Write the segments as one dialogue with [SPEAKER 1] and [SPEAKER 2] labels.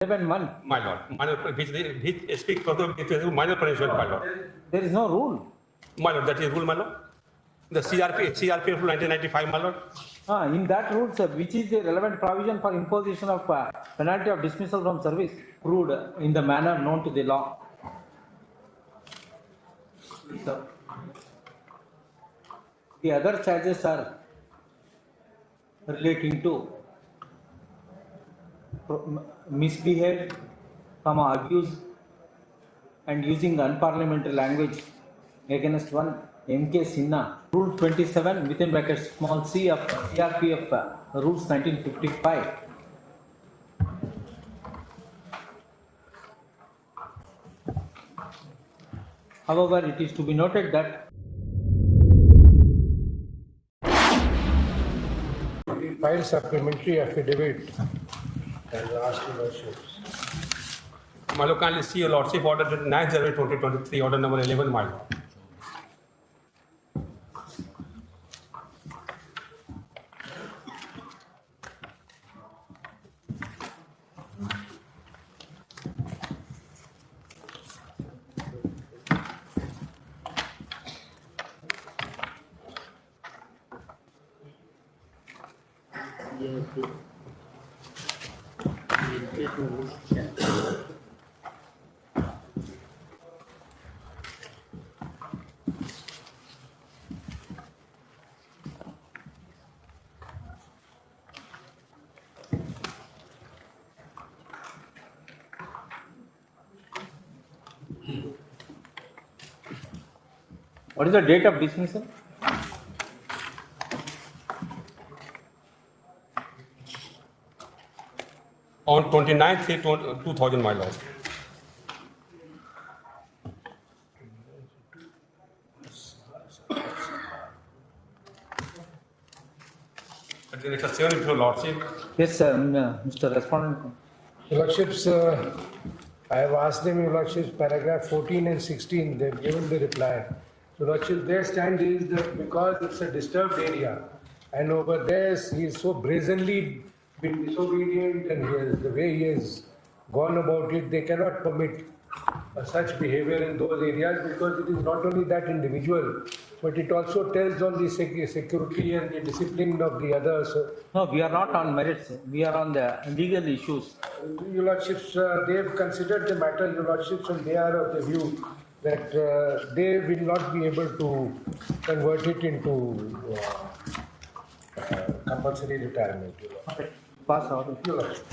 [SPEAKER 1] 11(1).
[SPEAKER 2] My lord, which speaks for the minor punishment, my lord.
[SPEAKER 1] There is no rule.
[SPEAKER 2] My lord, that is rule, my lord. The CRPF rule 1995, my lord.
[SPEAKER 1] In that rule, sir, which is the relevant provision for imposition of penalty of dismissal from service proved in the manner known to the law. Sir, the other charges are relating to misbehaved, abuse, and using unparliamentary language against one M.K. Sinha. Rule 27 within brackets small c of CRPF rules 1955. However, it is to be noted that
[SPEAKER 3] we filed supplementary affidavit and asked your lordships.
[SPEAKER 2] My lord, kindly see your lordship order 9 January 2023, order number 11, my lord.
[SPEAKER 1] what is the date of dismissal?
[SPEAKER 2] On 29th 2000, my lord. But then it's a 7 your lordship.
[SPEAKER 1] Yes, Mr. Respondent.
[SPEAKER 3] Your lordships, I have asked them, your lordships, paragraph 14 and 16, they've given the reply. Your lordship, their stand is that because it's a disturbed area, and over there he is so brazenly been disobedient, and the way he has gone about it, they cannot permit such behavior in those areas, because it is not only that individual, but it also tells on the security and the discipline of the others.
[SPEAKER 1] No, we are not on merits. We are on the legal issues.
[SPEAKER 3] Your lordships, they have considered the matter, your lordships, and they are of the view that they will not be able to convert it into compulsory retirement.
[SPEAKER 1] Pass out.
[SPEAKER 3] Your lordship.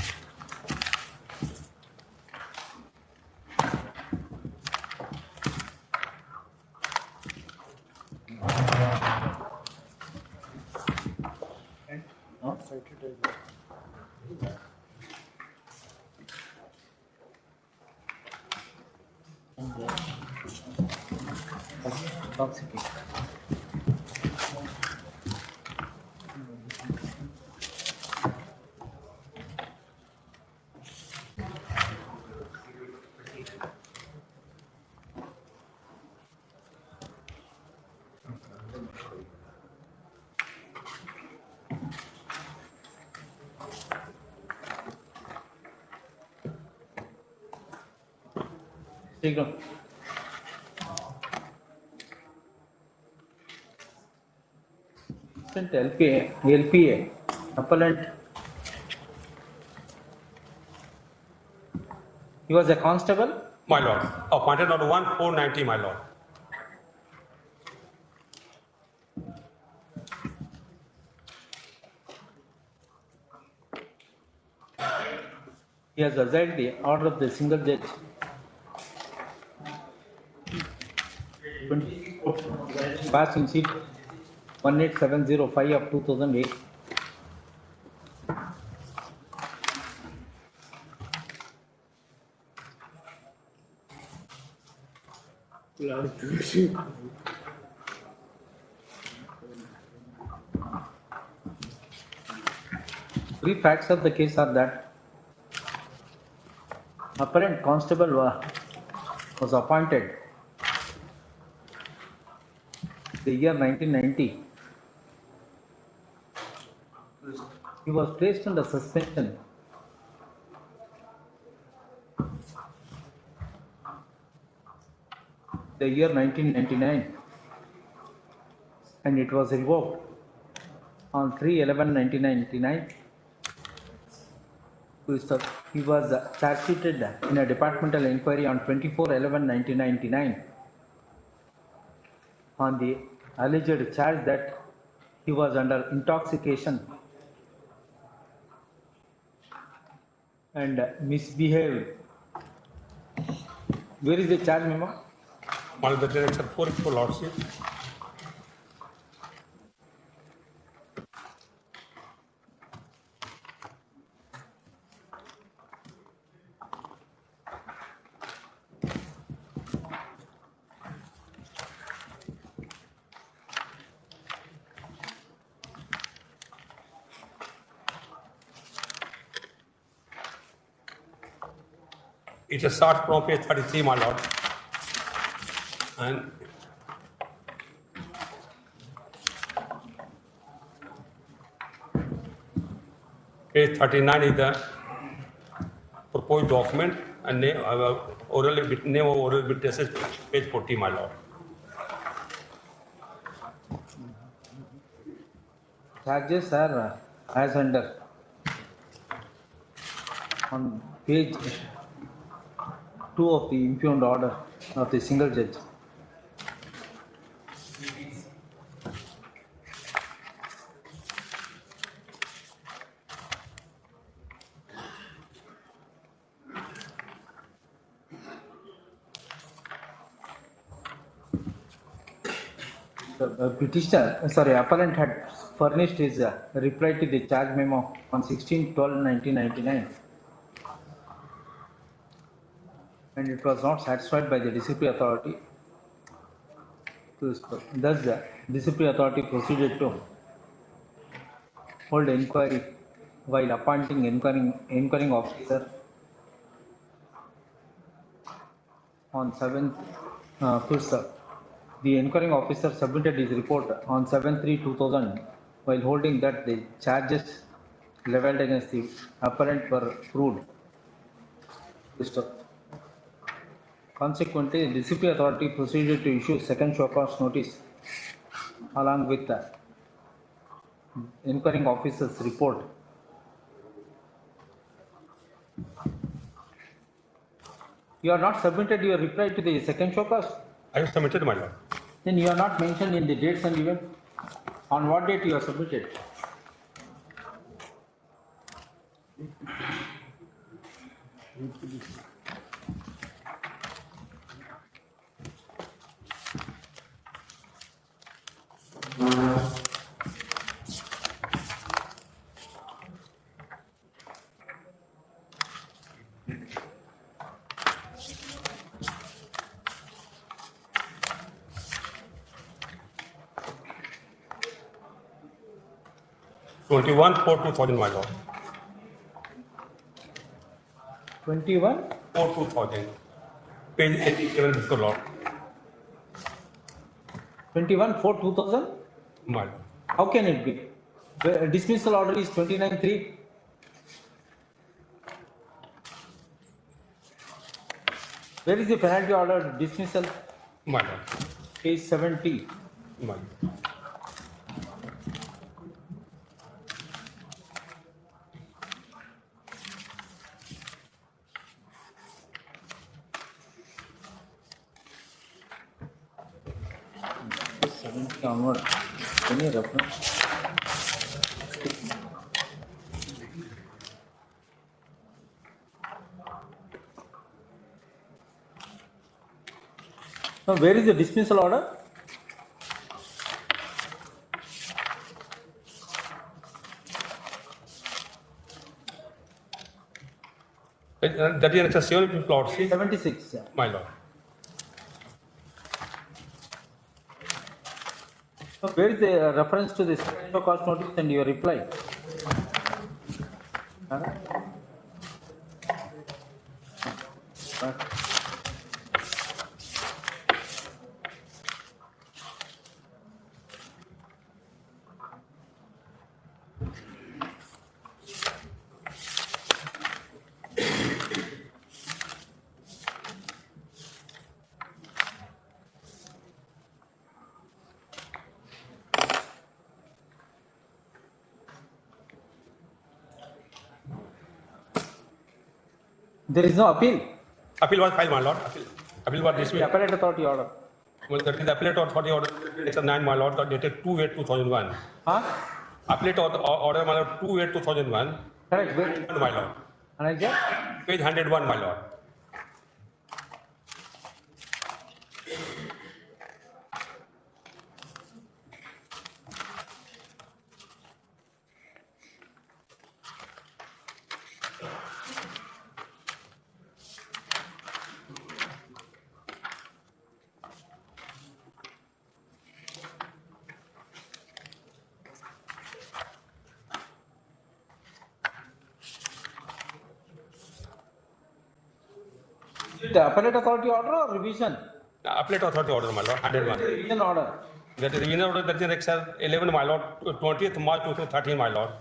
[SPEAKER 1] LPA, appellant. He was a constable.
[SPEAKER 2] My lord, appointed on 1490, my lord.
[SPEAKER 1] He has assailed the order of the single judge. 20 passed in seat 18705 of 2008. Brief facts of the case are that apparent constable was appointed the year 1990. He was placed under suspension the year 1999, and it was revoked on 3/11/1999. He was charge sheeted in a departmental inquiry on 24/11/1999 on the alleged charge that he was under intoxication and misbehaved. Where is the charge memo?
[SPEAKER 2] My Lord, the director 4 for Lordship. It will start from page 33, my Lord. And page 39 is the proposed document and name of oral witnesses, page 40, my Lord.
[SPEAKER 1] Charges are as under on page 2 of the impugned order of the single judge. The appellant had furnished his reply to the charge memo on 16/12/1999, and it was not satisfied by the disciplinary authority. Thus, the disciplinary authority proceeded to hold inquiry while appointing inquiring officer on 7th. The inquiring officer submitted his report on 7/3/2000 while holding that the charges leveled against the appellant were proved. Consequently, the disciplinary authority proceeded to issue second show cause notice along with the inquiring officer's report. You are not submitted your reply to the second show cause?
[SPEAKER 2] I have submitted, my Lord.
[SPEAKER 1] Then you are not mentioned in the dates and event. On what date you are submitted?
[SPEAKER 2] Twenty-one 4/2000, my Lord.
[SPEAKER 1] 21?
[SPEAKER 2] 4/2000. Page 87, Mr. Lord.
[SPEAKER 1] 21/4/2000?
[SPEAKER 2] My Lord.
[SPEAKER 1] How can it be? The dismissal order is 29/3. Where is the penalty order dismissal?
[SPEAKER 2] My Lord.
[SPEAKER 1] Page 70.
[SPEAKER 2] My Lord.
[SPEAKER 1] Onward. Any reference? Now, where is the dismissal order?
[SPEAKER 2] That is a 7 Lordship,
[SPEAKER 1] 76. Yeah.
[SPEAKER 2] my Lord.
[SPEAKER 1] So where is the reference to this show cause notice and your reply? There is no appeal.
[SPEAKER 2] Appeal was filed, my lord. Appeal was
[SPEAKER 1] The
[SPEAKER 2] dismissed.
[SPEAKER 1] appellate authority order.
[SPEAKER 2] Well, that is the appellate authority order, section 9, my lord, dated 2/8/2001.
[SPEAKER 1] Huh?
[SPEAKER 2] Appellate order, my lord, 2/8/2001,
[SPEAKER 1] Correct. Wait.
[SPEAKER 2] my lord.
[SPEAKER 1] And I get
[SPEAKER 2] Page 101, my lord.
[SPEAKER 1] the appellate authority order or revision?
[SPEAKER 2] The appellate authority order, my lord, 101.
[SPEAKER 1] Revision order.
[SPEAKER 2] That is revision order, that is section 11, my lord, 20th March 2013, my lord.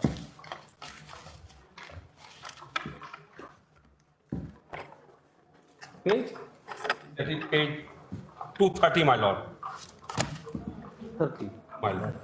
[SPEAKER 1] Page
[SPEAKER 2] That is page 230, my lord.
[SPEAKER 1] 30.
[SPEAKER 2] My lord.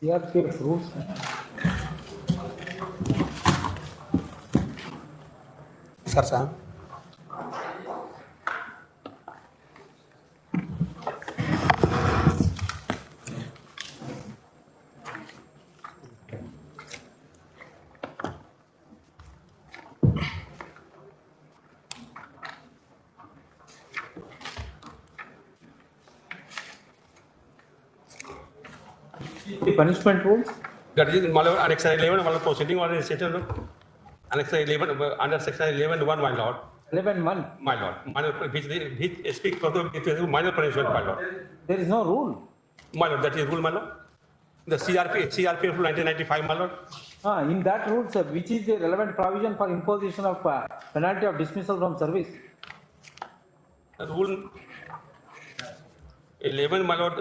[SPEAKER 1] CRPF rules.
[SPEAKER 2] Sir.
[SPEAKER 1] The punishment rules.
[SPEAKER 2] That is, my lord, Annex 11, my lord, proceeding order is stated, Annex 11, under section 11(1), my lord.
[SPEAKER 1] 11 month.
[SPEAKER 2] My lord, minor, which speak for the minor punishment, my lord.
[SPEAKER 1] There is no rule.
[SPEAKER 2] My lord, that is rule, my lord. The CRPF rule 1995, my lord.
[SPEAKER 1] In that rule, sir, which is the relevant provision for imposition of penalty of dismissal from service?
[SPEAKER 2] Rule 11, my lord,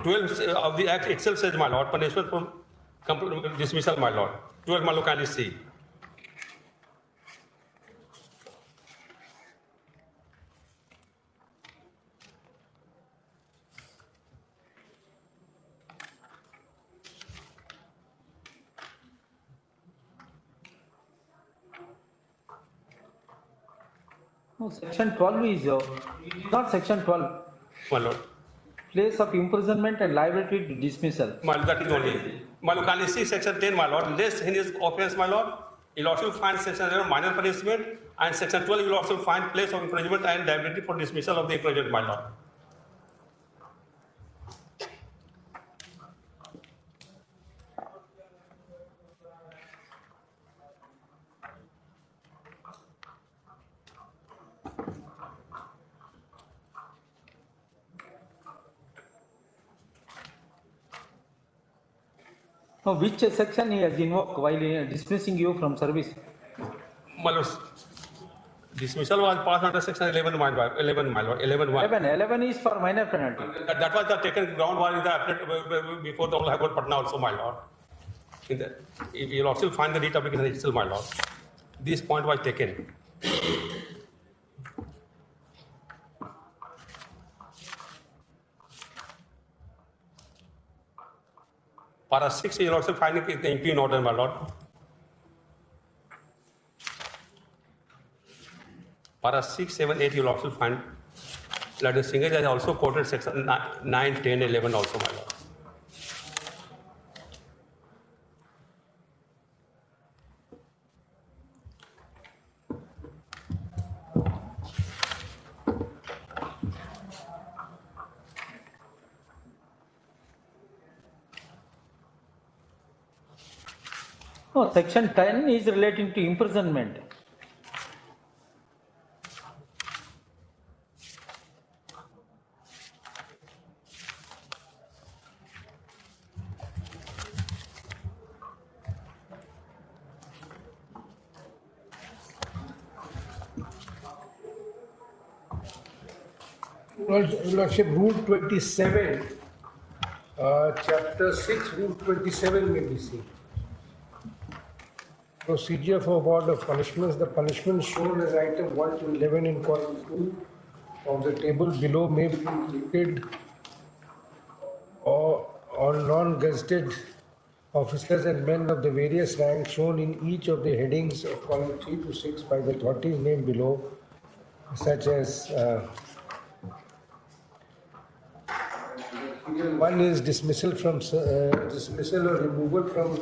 [SPEAKER 2] 12 of the act itself says, my lord, punishment from dismissal, my lord. 12, my lord, kindly see.
[SPEAKER 1] No, section 12 is not section 12.
[SPEAKER 2] My lord.
[SPEAKER 1] Place of imprisonment and liability to dismissal.
[SPEAKER 2] My lord, that is only. My lord, kindly see section 10, my lord. Less heinous offense, my lord. You'll also find section 11 minor punishment, and section 12 you'll also find place of imprisonment and liability for dismissal of the imprisonment, my lord.
[SPEAKER 1] Now, which section he has invoked while dismissing you from service?
[SPEAKER 2] My lord, Dismissal was passed under section 11, my lord, 11, my lord, 11 1.
[SPEAKER 1] 11 is for minor penalty.
[SPEAKER 2] That was the taken ground was in the appellate before the High Court Patna also, my lord. You'll also find the writ application itself, my lord. This point was taken. Para 6, you'll also find it in the impugn order, my lord. Para 6, 7, 8, you'll also find that the single judge also quoted section 9, 10, 11 also, my lord.
[SPEAKER 1] No, section 10 is relating to imprisonment.
[SPEAKER 3] Lordship, Rule 27, Chapter 6, Rule 27 may be seen. Procedure for award of punishments. The punishment shown as item 1 to 11 in column 2 of the table below may be inflicted or on non-gazetted officers and men of the various ranks shown in each of the headings of column 3 to 6 by the authorities named below, such as one is dismissal or removal from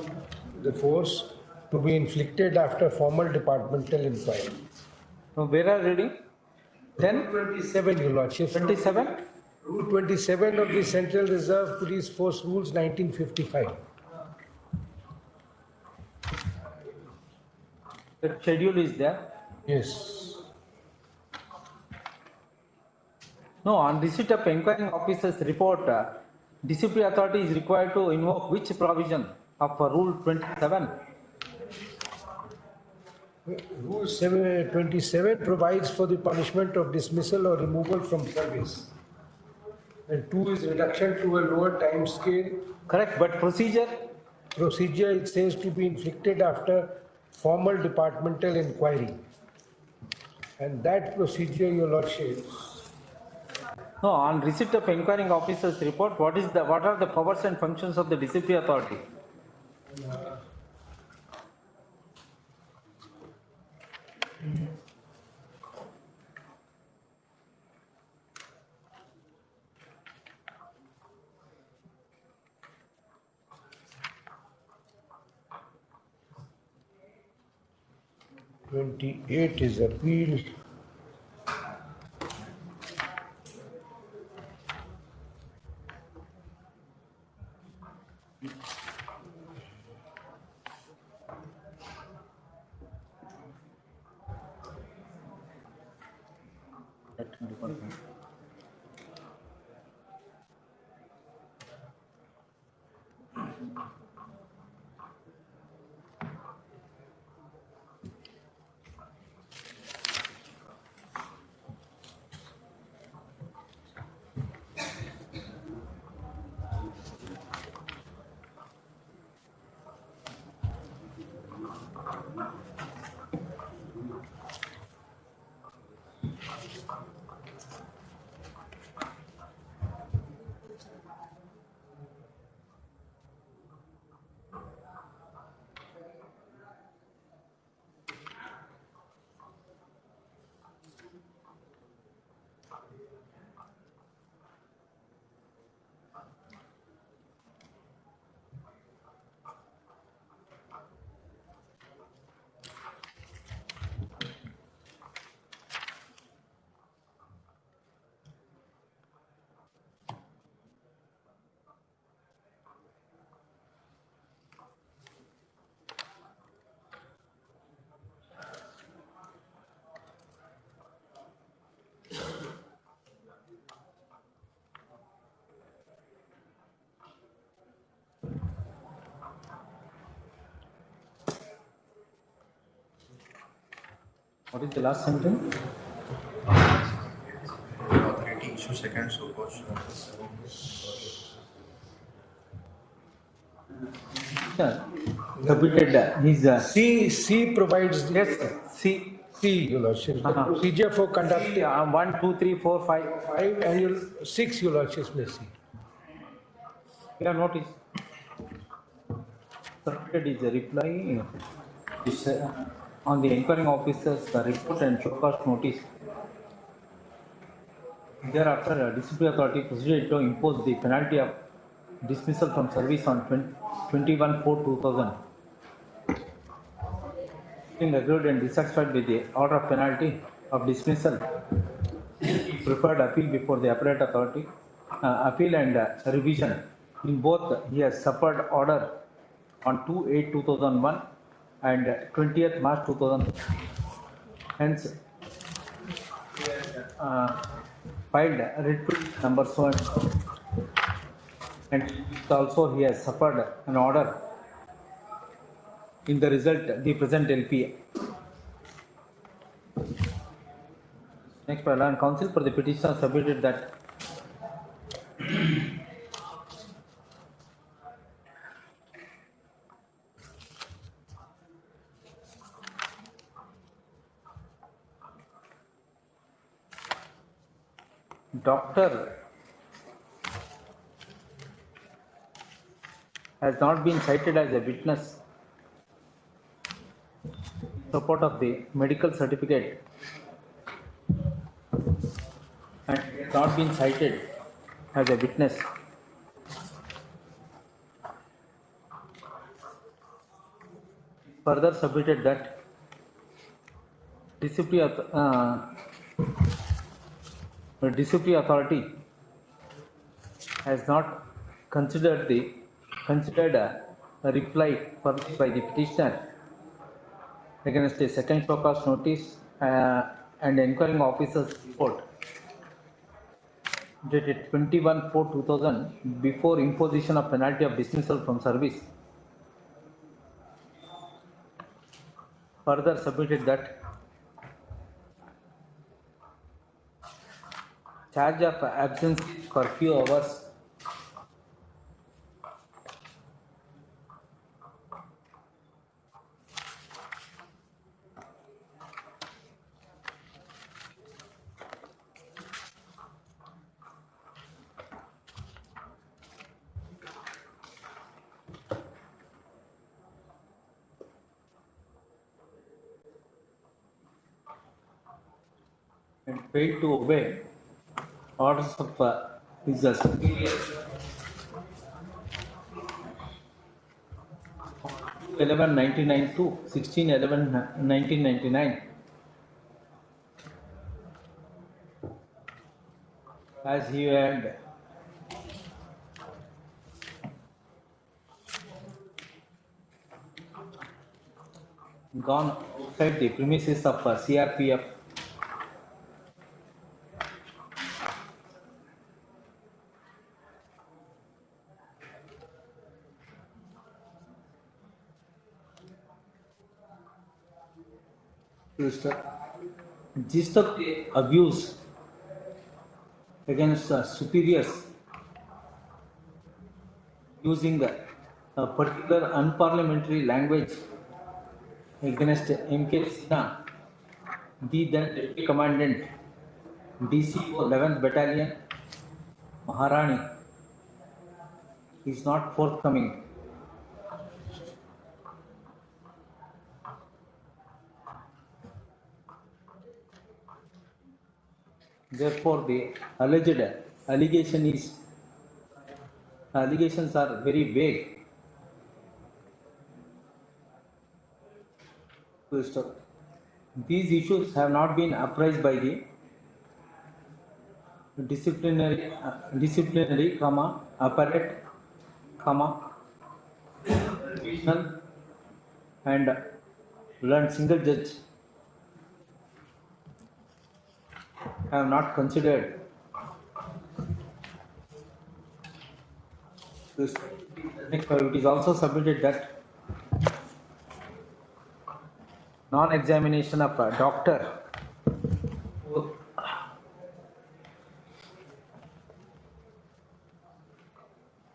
[SPEAKER 3] the force to be inflicted after formal departmental inquiry.
[SPEAKER 1] Now, where are reading? 10,
[SPEAKER 3] 27, Your Lordship.
[SPEAKER 1] 27?
[SPEAKER 3] Rule 27 of the Central Reserve Police Force Rules 1955.
[SPEAKER 1] The schedule is there.
[SPEAKER 3] Yes.
[SPEAKER 1] No, on receipt of inquiring officer's report, disciplinary authority is required to invoke which provision of Rule 27?
[SPEAKER 3] Rule 27 provides for the punishment of dismissal or removal from service. And 2 is reduction to a lower time scale.
[SPEAKER 1] Correct, but procedure?
[SPEAKER 3] Procedure, it says, to be inflicted after formal departmental inquiry. And that procedure, Your Lordship,
[SPEAKER 1] No, on receipt of inquiring officer's report, what are the powers and functions of the disciplinary authority?
[SPEAKER 3] '28 is appeal.
[SPEAKER 1] What is the last sentence?
[SPEAKER 4] Authority issue second so cause.
[SPEAKER 1] Yeah. Submitted his,
[SPEAKER 3] C provides the.
[SPEAKER 1] yes, C.
[SPEAKER 3] C, Your Lordship, the
[SPEAKER 1] Uh-huh.
[SPEAKER 3] procedure for conducting
[SPEAKER 1] 1, 2, 3, 4, 5.
[SPEAKER 3] 5 and 6, Your Lordship, may see.
[SPEAKER 1] Yeah, notice. Submitted is a reply is, on the inquiring officer's report and show cause notice. Thereafter, disciplinary authority proceeded to impose the penalty of dismissal from service on 21/4/2000. Being agreed and dissatisfied with the order of penalty of dismissal, he preferred appeal before the appellate authority, appeal and revision. In both, he has suffered order on 2/8/2001 and 20th March 2000. Hence, filed writ petition number so and so. And also he has suffered an order in the result the present LPA. Next, by law and counsel for the petitioner submitted that doctor has not been cited as a witness in support of the medical certificate and has not been cited as a witness. Further submitted that disciplinary authority has not considered a reply furnished by the petitioner against a second show cause notice and inquiring officer's report dated 21/4/2000 before imposition of penalty of dismissal from service. Further submitted that charge of absence for few hours and failed to obey orders of his superior 11/99 to 16/11/1999 as he had gone outside the premises of CRPF gist of the abuse against superiors using a particular unparliamentary language against M.K. Sinha, the then Deputy Commandant, DCO 11th Battalion, Maharani, is not forthcoming. Therefore, the alleged allegations are very vague. These issues have not been apprised by the disciplinary, appellate, divisional, and learned single judge have not considered this. It is also submitted that non-examination of a doctor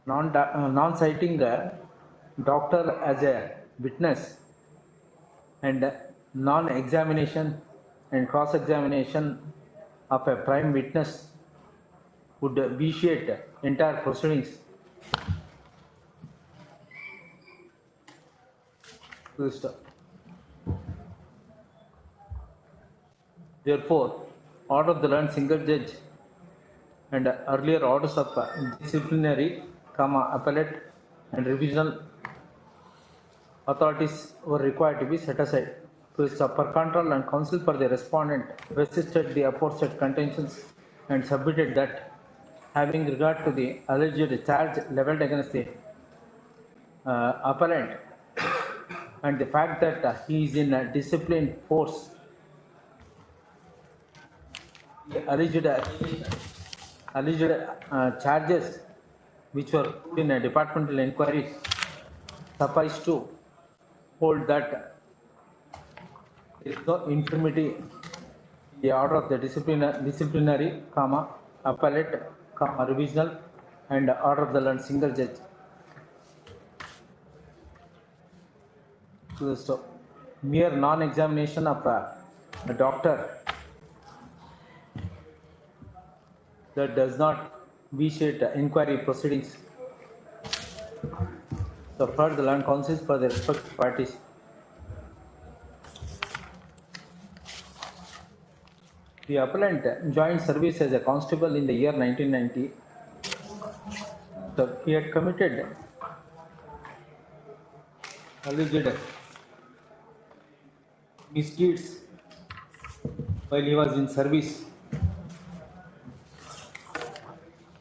[SPEAKER 1] non-citing a doctor as a witness and non-examination and cross-examination of a prime witness would vitiate entire proceedings. Therefore, order of the learned single judge and earlier orders of disciplinary, appellate and revisional authorities were required to be set aside. Per control and counsel for the respondent resisted the aforesaid contentions and submitted that, having regard to the alleged charge leveled against the appellant and the fact that he is in a disciplined force, the alleged charges which were put in a departmental inquiry suffice to hold that there is no infirmity in the order of the disciplinary, appellate, revisional and order of the learned single judge. So, mere non-examination of a doctor that does not vitiate inquiry proceedings. So, further the learned counsels for the respective parties. The appellant joined service as a constable in the year 1990. So, he had committed alleged misdeeds while he was in service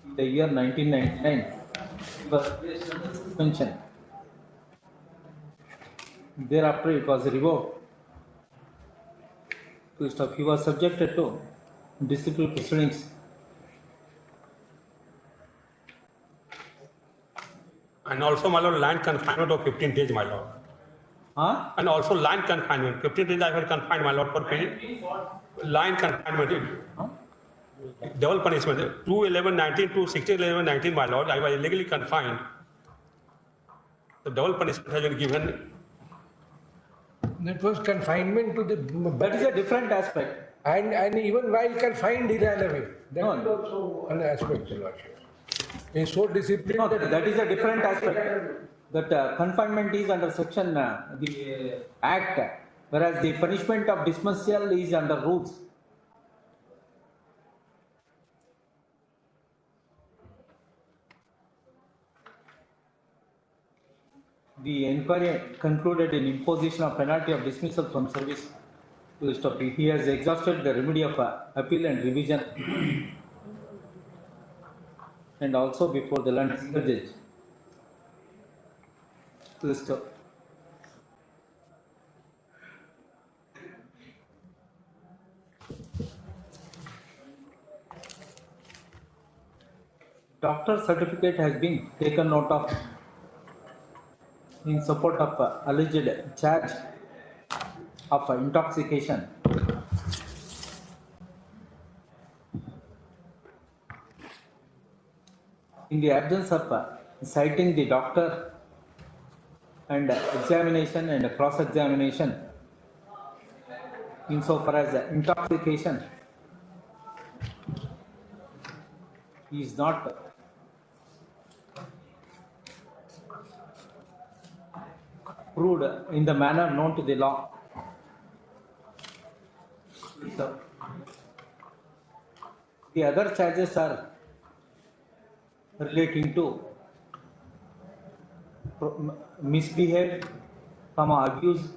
[SPEAKER 1] in the year 1999. He was placed under suspension. Thereafter, it was revoked. He was subjected to disciplinary proceedings.
[SPEAKER 2] And also, my lord, land confinement of 15 days, my lord. And also land confinement. 15 days I will confine, my lord, for paying line confinement. Double punishment. 2/11/19 to 16/11/19, my lord, I was illegally confined. The double punishment has been given.
[SPEAKER 3] That was confinement to the.
[SPEAKER 1] That is a different aspect.
[SPEAKER 3] And even while confined, he ran away. That
[SPEAKER 1] No.
[SPEAKER 3] is also an aspect, Your Lordship. He is so disciplined.
[SPEAKER 1] No, that is a different aspect. That confinement is under section the act, whereas the punishment of dismissal is under rules. The inquiry concluded in imposition of penalty of dismissal from service to the stop. He has exhausted the remedy of appeal and revision, and also before the learned single judge. To the stop. Doctor certificate has been taken note of in support of alleged charge of intoxication. In the absence of citing the doctor and examination and cross-examination, insofar as intoxication is not proved in the manner known to the law. So, the other charges are relating to misbehave, abuse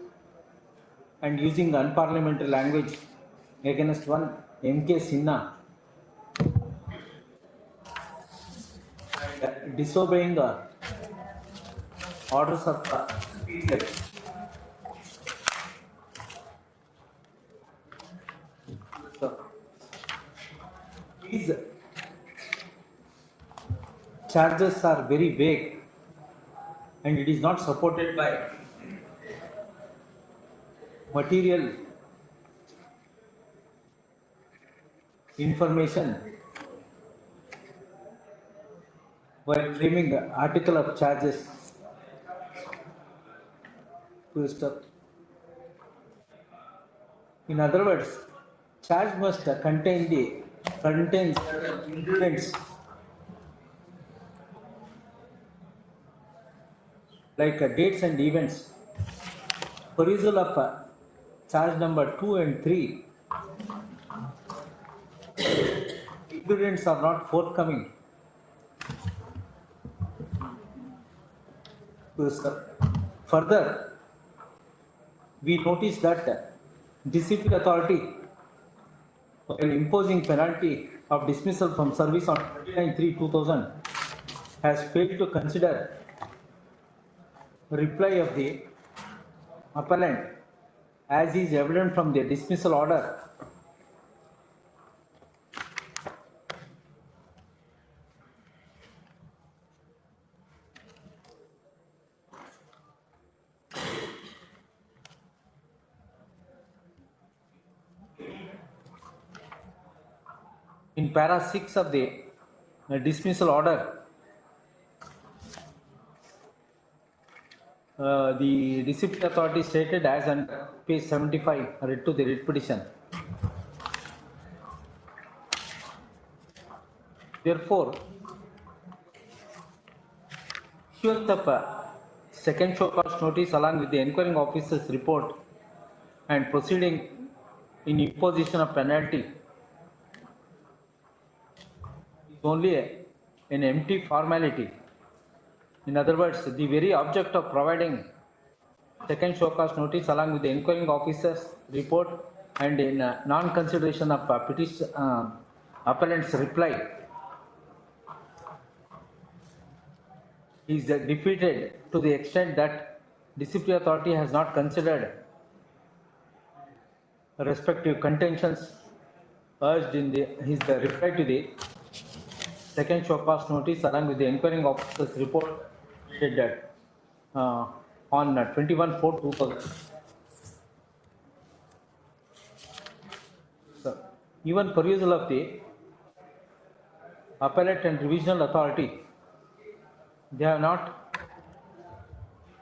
[SPEAKER 1] and using unparliamentary language against one M.K. Sinha, and disobeying orders of speaker. So, these charges are very vague and it is not supported by material information while framing the article of charges to stop. In other words, charge must contain certain ingredients like dates and events. Perusal of charge number 2 and 3, ingredients are not forthcoming. Further, we notice that disciplinary authority, while imposing penalty of dismissal from service on 29/3/2000, has failed to consider reply of the appellant, as is evident from the dismissal order. In para 6 of the dismissal order, the disciplinary authority stated as on page 75, read to the writ petition. Therefore, issuance of second show cause notice along with the inquiring officer's report and proceeding in imposition of penalty is only an empty formality. In other words, the very object of providing second show cause notice along with the inquiring officer's report and in non-consideration of petition appellant's reply is defeated to the extent that disciplinary authority has not considered respective contentions urged in his reply to the second show cause notice along with the inquiring officer's report dated on 21/4/2000. So, even perusal of the appellate and revisional authority, they have not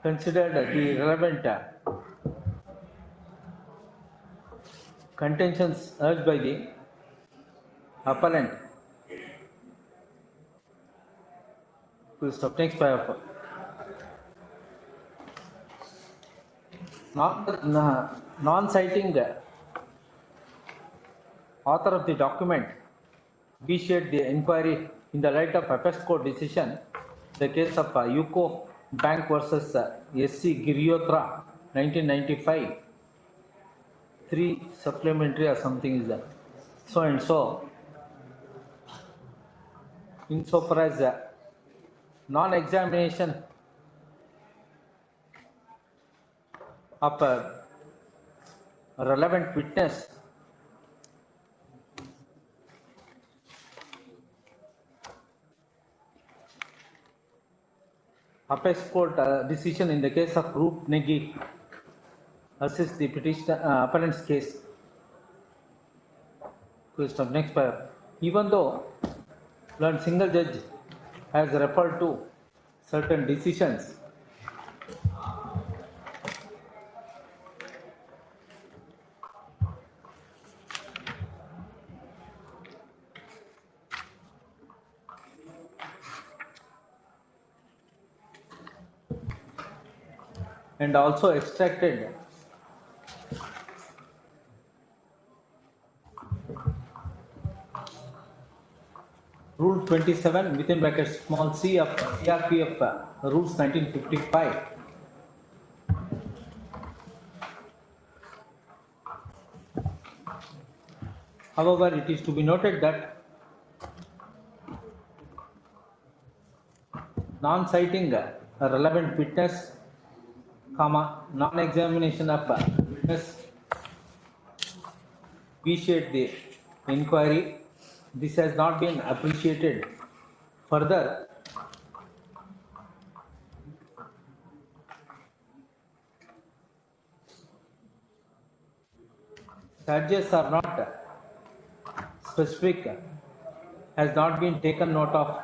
[SPEAKER 1] considered the relevant contentions urged by the appellant. We'll stop next paragraph. Non-citing author of the document vitiate the inquiry in the light of Appeals Court decision, the case of UCO Bank versus SC Giriotra 1995, 3 supplementary or something is that. So and so, insofar as non-examination of a relevant witness Appeals Court decision in the case of Roop Negi assist the petitioner appellant's case. Question next paragraph. Even though learned single judge has referred to certain decisions, and also extracted Rule 27 within brackets small c of CRPF rules 1955. However, it is to be noted that non-citing a relevant witness, non-examination of witness vitiate the inquiry. This has not been appreciated. Further, charges are not specific, has not been taken note of.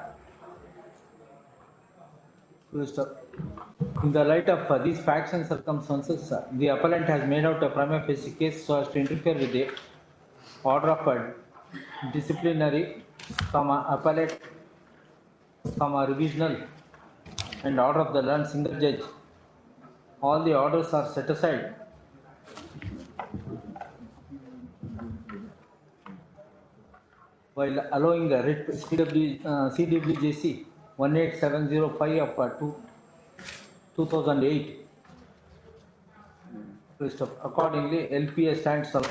[SPEAKER 1] In the light of these facts and circumstances, the appellant has made out a prima facie case so as to interfere with the order of a disciplinary, appellate, revisional, and order of the learned single judge. All the orders are set aside. While allowing a writ CWJC 18705 of 2008. Accordingly, LPA stands up.